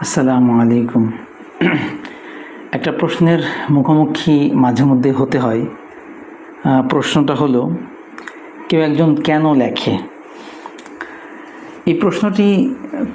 আসসালামু আলাইকুম। একটা প্রশ্নের মুখোমুখি মাঝে মধ্যে হতে হয়। প্রশ্নটা হলো, কেউ একজন কেন লেখে? এই প্রশ্নটি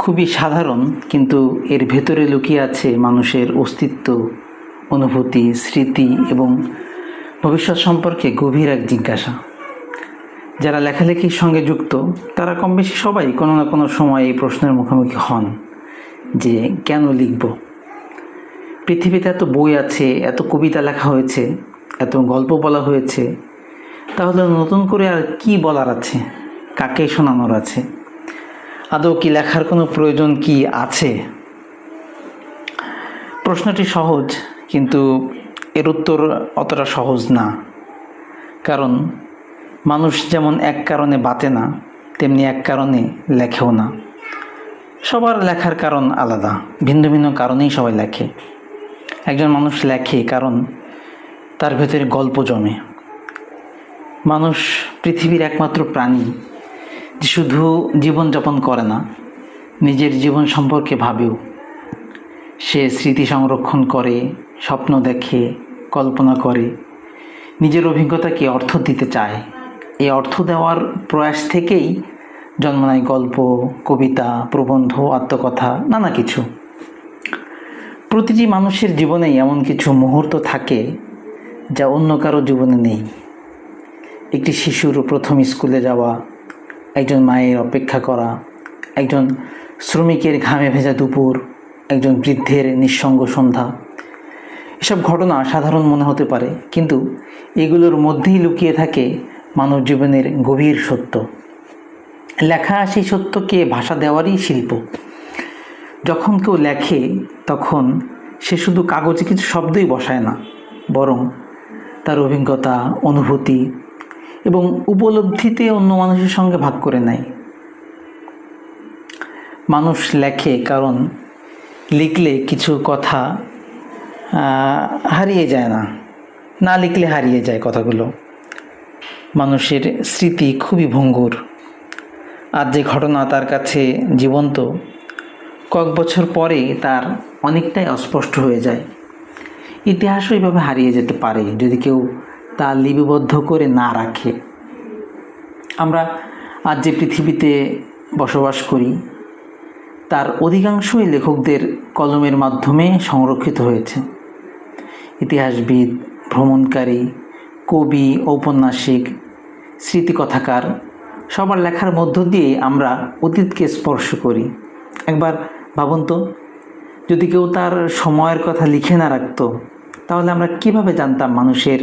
খুবই সাধারণ, কিন্তু এর ভেতরে লুকিয়ে আছে মানুষের অস্তিত্ব, অনুভূতি, স্মৃতি এবং ভবিষ্যৎ সম্পর্কে গভীর এক জিজ্ঞাসা। যারা লেখালেখির সঙ্গে যুক্ত তারা কম বেশি সবাই কোনো না কোনো সময় এই প্রশ্নের মুখোমুখি হন যে কেন লিখব। পৃথিবীতে এত বই আছে, এত কবিতা লেখা হয়েছে, এত গল্প বলা হয়েছে, তাহলে নতুন করে আর কি বলার আছে, কাকে শোনানোর আছে? আদৌ কি লেখার কোনো প্রয়োজন কি আছে? প্রশ্নটি সহজ, কিন্তু এর উত্তর অতটা সহজ না। কারণ মানুষ যেমন এক কারণে বাঁচে না, তেমনি এক কারণে লেখেও না। সবার লেখার কারণ আলাদা, ভিন্ন ভিন্ন কারণেই সবাই লেখে। একজন মানুষ লেখে কারণ তার ভেতরে গল্প জমে। মানুষ পৃথিবীর একমাত্র প্রাণী যে শুধু জীবনযাপন করে না, নিজের জীবন সম্পর্কে ভাবেও। সে স্মৃতি সংরক্ষণ করে, স্বপ্ন দেখে, কল্পনা করে, নিজের অভিজ্ঞতাকে অর্থ দিতে চায়। এই অর্থ দেওয়ার প্রয়াস থেকেই জন্ম নেয় গল্প, কবিতা, প্রবন্ধ, আত্মকথা, নানা কিছু। প্রতিটি মানুষের জীবনেই এমন কিছু মুহূর্ত থাকে যা অন্য কারো জীবনে নেই। একটি শিশুর প্রথম স্কুলে যাওয়া, একজন মায়ের অপেক্ষা করা, একজন শ্রমিকের ঘামে ভেজা দুপুর, একজন বৃদ্ধের নিঃসঙ্গ সন্ধ্যা। এসব ঘটনা সাধারণ মনে হতে পারে, কিন্তু এগুলোর মধ্যেই লুকিয়ে থাকে মানব জীবনের গভীর সত্য। লেখা সেই সত্যকে ভাষা দেওয়ারই শিল্প। যখন কেউ লেখে তখন সে শুধু কাগজে কিছু শব্দই বসায় না, বরং তার অভিজ্ঞতা, অনুভূতি এবং উপলব্ধিতে অন্য মানুষের সঙ্গে ভাগ করে নেয়। মানুষ লেখে কারণ লিখলে কিছু কথা হারিয়ে যায় না, না লিখলে হারিয়ে যায় কথাগুলো। মানুষের স্মৃতি খুবই ভঙ্গুর। আর যে ঘটনা তার কাছে জীবন্ত, কয়েক বছর পরে তার অনেকটাই অস্পষ্ট হয়ে যায়। ইতিহাসও এইভাবে হারিয়ে যেতে পারে যদি কেউ তা লিপিবদ্ধ করে না রাখে। আমরা আজ যে পৃথিবীতে বসবাস করি তার অধিকাংশই লেখকদের কলমের মাধ্যমে সংরক্ষিত হয়েছে। ইতিহাসবিদ, ভ্রমণকারী, কবি, ঔপন্যাসিক, স্মৃতিকথাকার, সবার লেখার মধ্য দিয়ে আমরা অতীতকে স্পর্শ করি। একবার ভাবুন তো, যদি কেউ তার সময়ের কথা লিখে না রাখতো, তাহলে আমরা কিভাবে জানতাম মানুষের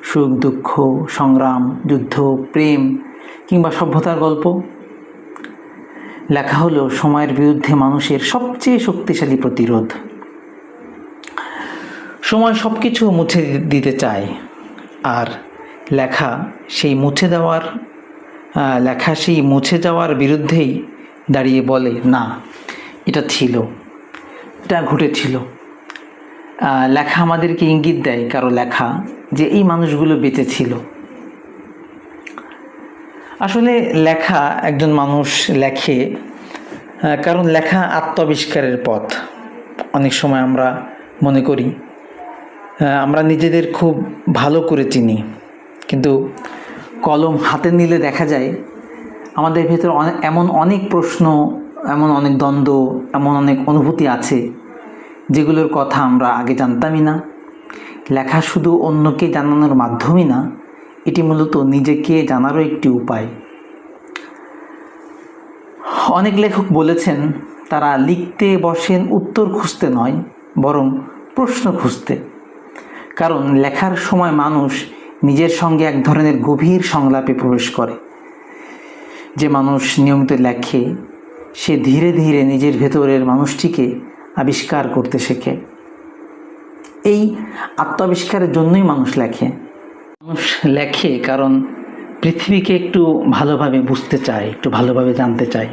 সুখ, দুঃখ, সংগ্রাম, যুদ্ধ, প্রেম কিংবা সভ্যতার গল্প? লেখা হলো সময়ের বিরুদ্ধে মানুষের সবচেয়ে শক্তিশালী প্রতিরোধ। সময় সব কিছু মুছে দিতে চায়, আর লেখা সেই মুছে যাওয়ার বিরুদ্ধেই দাঁড়িয়ে বলে, না, এটা ছিল, এটা ঘটেছিল। লেখা আমাদেরকে ইঙ্গিত দেয়, কারো লেখা, যে এই মানুষগুলো বেঁচে ছিল। আসলে লেখা, একজন মানুষ লেখে কারণ লেখা আত্মাবিষ্কারের পথ। অনেক সময় আমরা মনে করি আমরা নিজেদের খুব ভালো করে চিনি, কিন্তু কলম হাতে নিলে দেখা যায় আমাদের ভেতর এমন অনেক প্রশ্ন, এমন অনেক দ্বন্দ্ব, এমন অনেক অনুভূতি আছে যেগুলোর কথা আমরা আগে জানতামই না। লেখা শুধু অন্যকে জানানোর মাধ্যমই না, এটি মূলত নিজেকে জানারও একটি উপায়। অনেক লেখক বলেছেন তারা লিখতে বসেন উত্তর খুঁজতে নয়, বরং প্রশ্ন খুঁজতে। কারণ লেখার সময় মানুষ নিজের সঙ্গে এক ধরনের গভীর সংলাপে প্রবেশ করে। যে মানুষ নিয়মিত লেখে সে ধীরে ধীরে নিজের ভেতরের মানুষটিকে আবিষ্কার করতে শেখে। এই আত্মাবিষ্কারের জন্যই মানুষ লেখে। মানুষ লেখে কারণ পৃথিবীকে একটু ভালোভাবে বুঝতে চায়, একটু ভালোভাবে জানতে চায়।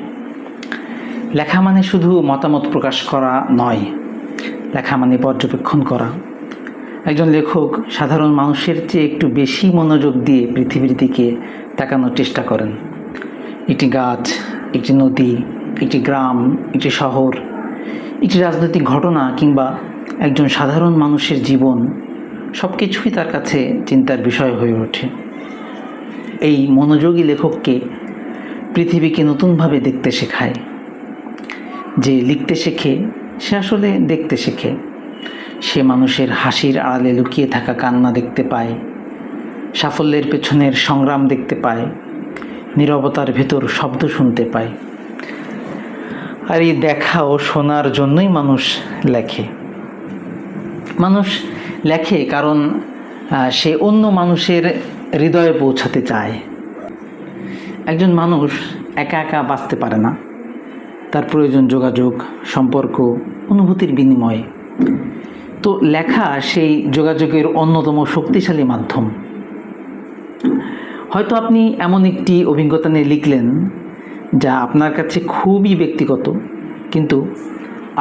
লেখা মানে শুধু মতামত প্রকাশ করা নয়, লেখা মানে পর্যবেক্ষণ করা। একজন লেখক সাধারণ মানুষের চেয়ে একটু বেশি মনোযোগ দিয়ে পৃথিবীর দিকে তাকানোর চেষ্টা করেন। একটি গাছ, একটি নদী, একটি গ্রাম, একটি শহর একটি রাজনৈতিক ঘটনা কিংবা একজন সাধারণ মানুষের জীবন সব কিছুই তার কাছে চিন্তার বিষয় হয়ে ওঠে। এই মনোযোগী লেখককে পৃথিবীকে নতুনভাবে দেখতে শেখায়। যে লিখতে শেখে সে আসলে দেখতে শেখে। সে মানুষের হাসির আড়ালে লুকিয়ে থাকা কান্না দেখতে পায়, সাফল্যের পেছনের সংগ্রাম দেখতে পায়, নীরবতার ভেতর শব্দ শুনতে পায়। আর এই দেখা ও শোনার জন্যই মানুষ লেখে। মানুষ লেখে কারণ সে অন্য মানুষের হৃদয়ে পৌঁছাতে চায়। একজন মানুষ একা একা বাঁচতে পারে না। তার প্রয়োজন যোগাযোগ, সম্পর্ক, অনুভূতির বিনিময়। তো লেখা সেই যোগাযোগের অন্যতম শক্তিশালী মাধ্যম। হয়তো আপনি এমন একটি অভিজ্ঞতা নিয়ে লিখলেন যা আপনার কাছে খুবই ব্যক্তিগত, কিন্তু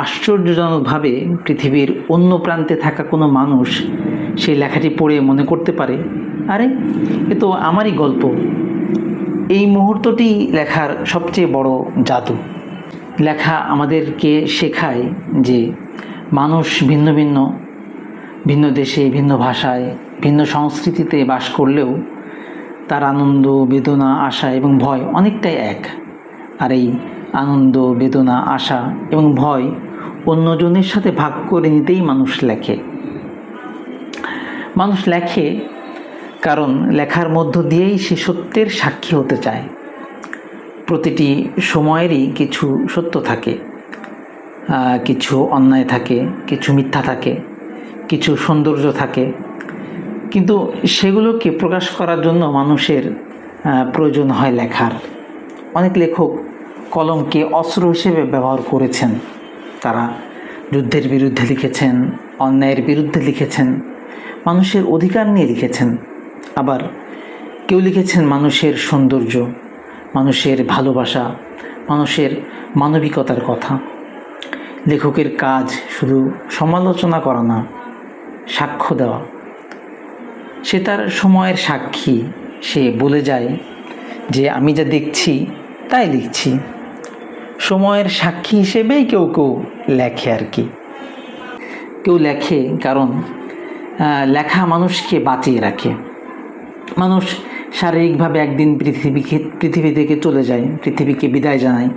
আশ্চর্যজনকভাবে পৃথিবীর অন্য প্রান্তে থাকা কোনো মানুষ সেই লেখাটি পড়ে মনে করতে পারে, আরে এ তো আমারই গল্প। এই মুহূর্তটি লেখার সবচেয়ে বড় জাদু। লেখা আমাদেরকে শেখায় যে মানুষ ভিন্ন ভিন্ন ভিন্ন দেশে, ভিন্ন ভাষায়, ভিন্ন সংস্কৃতিতে বাস করলেও তার আনন্দ, বেদনা, আশা এবং ভয় অনেকটাই এক। আর এই আনন্দ, বেদনা, আশা এবং ভয় অন্যজনের সাথে ভাগ করে নিতেই মানুষ লেখে। মানুষ লেখে কারণ লেখার মধ্য দিয়েই সে সত্যের সাক্ষী হতে চায়। প্রতিটি সময়েরই কিছু সত্য থাকে, কিছু অন্যায় থাকে, কিছু মিথ্যা থাকে, কিছু সৌন্দর্য থাকে, কিন্তু সেগুলোকে প্রকাশ করার জন্য মানুষের প্রয়োজন হয় লেখার। অনেক লেখক কলমকে অস্ত্র হিসেবে ব্যবহার করেছেন। তারা যুদ্ধের বিরুদ্ধে লিখেছেন, অন্যায়ের বিরুদ্ধে লিখেছেন, মানুষের অধিকার নিয়ে লিখেছেন। আবার কেউ লিখেছেন মানুষের সৌন্দর্য, মানুষের ভালোবাসা, মানুষের মানবিকতার কথা। লেখকের কাজ শুধু সমালোচনা করা না, সাক্ষ্য দেওয়া। সে তার সময়ের সাক্ষী। সে বলে যায় যে আমি যা দেখছি তাই লিখছি। সময়ের সাক্ষী হিসেবেই কেউ কেউ লেখে আর কি। কেউ লেখে কারণ লেখা মানুষকে বাঁচিয়ে রাখে। মানুষ শারীরিকভাবে একদিন পৃথিবী থেকে চলে যায়, পৃথিবীকে বিদায় জানায়,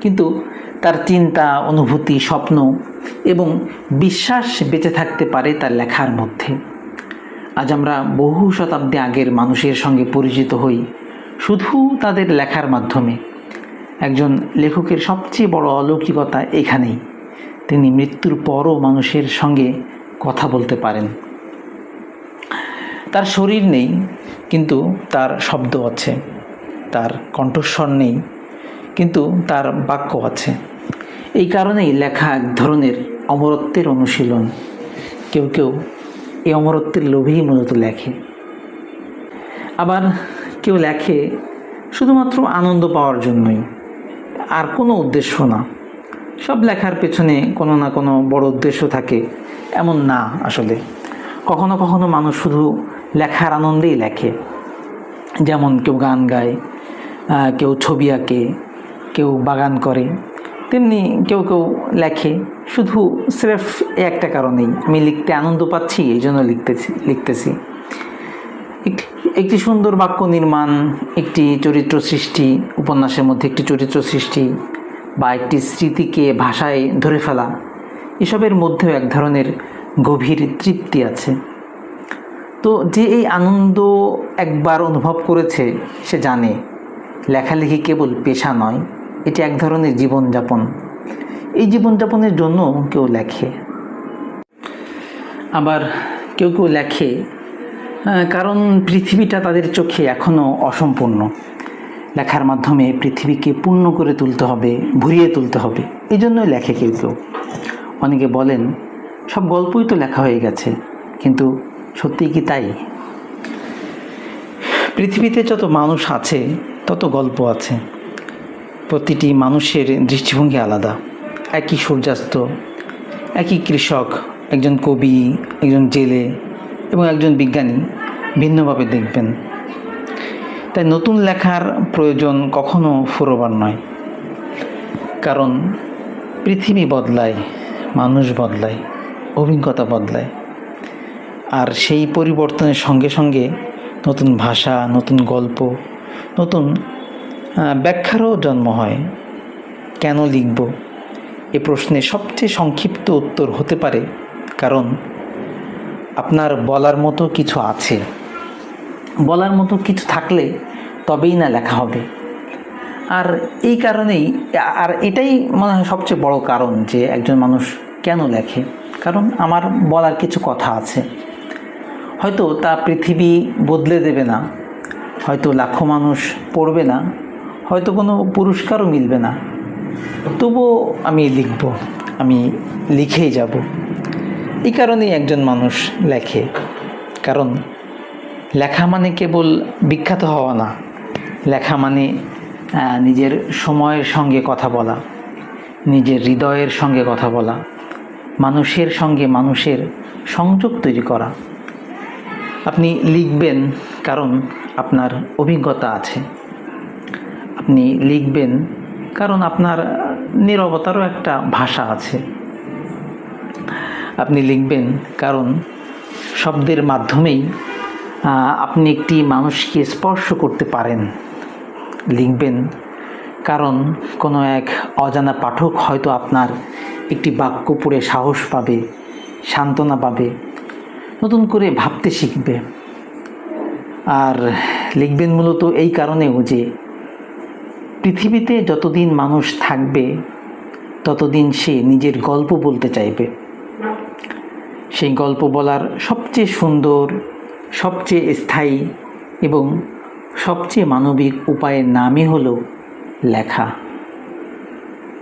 কিন্তু তার চিন্তা, অনুভূতি, স্বপ্ন এবং বিশ্বাস বেঁচে থাকতে পারে তার লেখার মধ্যে। আজ আমরা বহু শতাব্দী আগের মানুষের সঙ্গে পরিচিত হই শুধু তাদের লেখার মাধ্যমে। একজন লেখকের সবচেয়ে বড় অলৌকিকতা এখানেই, তিনি মৃত্যুর পরও মানুষের সঙ্গে কথা বলতে পারেন। তার শরীর নেই, কিন্তু তার শব্দ আছে। তার কণ্ঠস্বর নেই, কিন্তু তার বাক্য আছে। এই কারণেই লেখা এক ধরনের অমরত্বের অনুশীলন। কেউ কেউ এই অমরত্বের লোভেই মূলত লেখে। আবার কেউ লেখে শুধুমাত্র আনন্দ পাওয়ার জন্যই, আর কোনো উদ্দেশ্য না। সব লেখার পেছনে কোনো না কোনো বড় উদ্দেশ্য থাকে এমন না। আসলে কখনো কখনো মানুষ শুধু লেখার আনন্দেই লেখে। যেমন কেউ গান গায়, কেউ ছবি আঁকে, কেউ বাগান করে, তেমনি কেউ কেউ লেখে শুধু স্রেফ একটা কারণেই, আমি লিখতে আনন্দ পাচ্ছি এই জন্য লিখতেছি। একটি সুন্দর বাক্য নির্মাণ, একটি চরিত্র সৃষ্টি, উপন্যাসের মধ্যে একটি চরিত্র সৃষ্টি বা একটি স্মৃতিকে ভাষায় ধরে ফেলা, এসবের মধ্যেও এক ধরনের গভীর তৃপ্তি আছে। তো যে এই আনন্দ একবার অনুভব করেছে সে জানে লেখালেখি কেবল পেশা নয়, এটি এক ধরনের জীবনযাপন। এই জীবনযাপনের জন্য কেউ লেখে। আবার কেউ কেউ লেখে কারণ পৃথিবীটা তাদের চোখে এখনও অসম্পূর্ণ। লেখার মাধ্যমে পৃথিবীকে পূর্ণ করে তুলতে হবে, ভরিয়ে তুলতে হবে, এই জন্যই লেখে কেউ কেউ। অনেকে বলেন সব গল্পই তো লেখা হয়ে গেছে, কিন্তু সত্যিই কি তাই? পৃথিবীতে যত মানুষ আছে তত গল্প আছে। প্রতিটি মানুষের দৃষ্টিভঙ্গি আলাদা। একই সূর্যাস্ত, একই কৃষক, একজন কবি, একজন জেলে এবং একজন বিজ্ঞানী ভিন্নভাবে দেখবেন। তাই নতুন লেখার প্রয়োজন কখনো ফুরোবার নয়, কারণ পৃথিবী বদলায়, মানুষ বদলায়, অভিজ্ঞতা বদলায়, আর সেই পরিবর্তনের সঙ্গে সঙ্গে নতুন ভাষা, নতুন গল্প, নতুন ব্যাখ্যারও জন্ম হয়। কেন লিখব এ প্রশ্নের সবচেয়ে সংক্ষিপ্ত উত্তর হতে পারে কারণ আপনার বলার মতো কিছু আছে। বলার মতো কিছু থাকলে তবেই না লেখা হবে। আর এই কারণেই, আর এটাই মনে হয় সবচেয়ে বড় কারণ যে একজন মানুষ কেন লেখে। কারণ আমার বলার কিছু কথা আছে। হয়তো তা পৃথিবী বদলে দেবে না, হয়তো লাখো মানুষ পড়বে না, হয়তো কোনো পুরস্কারও মিলবে না, তবুও আমি লিখব, আমি লিখেই যাব। এই কারণেই একজন মানুষ লেখে। কারণ লেখা মানে কেবল বিখ্যাত হওয়া না, লেখা মানে নিজের সময়ের সঙ্গে কথা বলা, নিজের হৃদয়ের সঙ্গে কথা বলা, মানুষের সঙ্গে মানুষের সংযোগ তৈরি করা। আপনি লিখবেন কারণ আপনার অভিজ্ঞতা আছে, আপনি লিখবেন কারণ আপনার নীরবতারও একটা ভাষা আছে, আপনি লিখবেন কারণ শব্দের মাধ্যমেই আপনি একটি মানুষকে স্পর্শ করতে পারেন। লিখবেন কারণ কোনো এক অজানা পাঠক হয়তো আপনার একটি বাক্য পড়ে সাহস পাবে, সান্ত্বনা পাবে, নতুন করে ভাবতে শিখবে। আর লিখবেন মূলত এই কারণেও যে পৃথিবীতে যতদিন মানুষ থাকবে ততদিন সে নিজের গল্প বলতে চাইবে। সেই গল্প বলার সবচেয়ে সুন্দর, সবচেয়ে স্থায়ী এবং সবচেয়ে মানবিক উপায়ের নামই হলো লেখা।